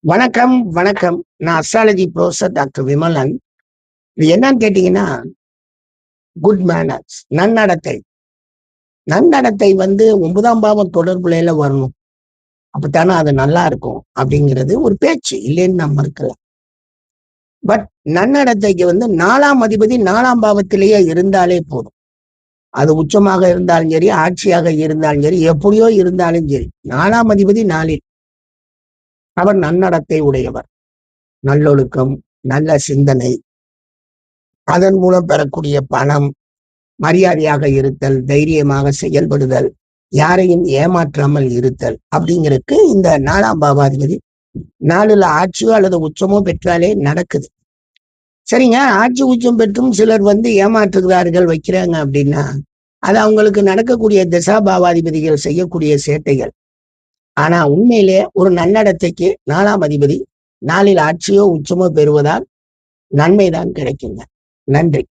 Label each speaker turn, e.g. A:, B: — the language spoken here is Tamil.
A: வணக்கம், வணக்கம். நான் அஸ்ட்ராலஜி புரொஃபசர் டாக்டர் விமலன். இது என்னன்னு கேட்டீங்கன்னா, குட் மேனர்ஸ் நன்னடத்தை. நன்னடத்தை 9ஆம் பாவம் தொடர்புல வரணும். அப்பத்தானே அது நல்லா இருக்கும் அப்படிங்கிறது ஒரு பேச்சு. இல்லைன்னு நான் மறுக்கல. பட் நன்னடத்தைக்கு 4ஆம் அதிபதி 4ஆம் பாவத்திலேயே இருந்தாலே போதும். அது உச்சமாக இருந்தாலும் சரி, ஆட்சியாக இருந்தாலும் சரி, எப்படியோ இருந்தாலும் சரி. 4ஆம் அதிபதி 4ல். அவர் நன்னடத்தை உடையவர். நல்லொழுக்கம், நல்ல சிந்தனை, அதன் மூலம் பெறக்கூடிய பணம், மரியாதையாக இருத்தல், தைரியமாக செயல்படுதல், யாரையும் ஏமாற்றாமல் இருத்தல் அப்படிங்கிறதுக்கு இந்த 4ஆம் பாவாதிபதி 4ல ஆட்சியோ அல்லது உச்சமோ பெற்றாலே நடக்குது. சரிங்க. ஆட்சி உச்சம் பெற்றும் சிலர் ஏமாற்றுகிறார்கள் வைக்கிறாங்க அப்படின்னா, அது அவங்களுக்கு நடக்கக்கூடிய தசாபாவாதிபதிகள் செய்யக்கூடிய சேட்டைகள். ஆனா உண்மையிலே ஒரு நன்னடத்தைக்கு 4ஆம் அதிபதி 4ல் ஆட்சியோ உச்சமோ பெறுவதால் நன்மைதான் கிடைக்குங்க. நன்றி.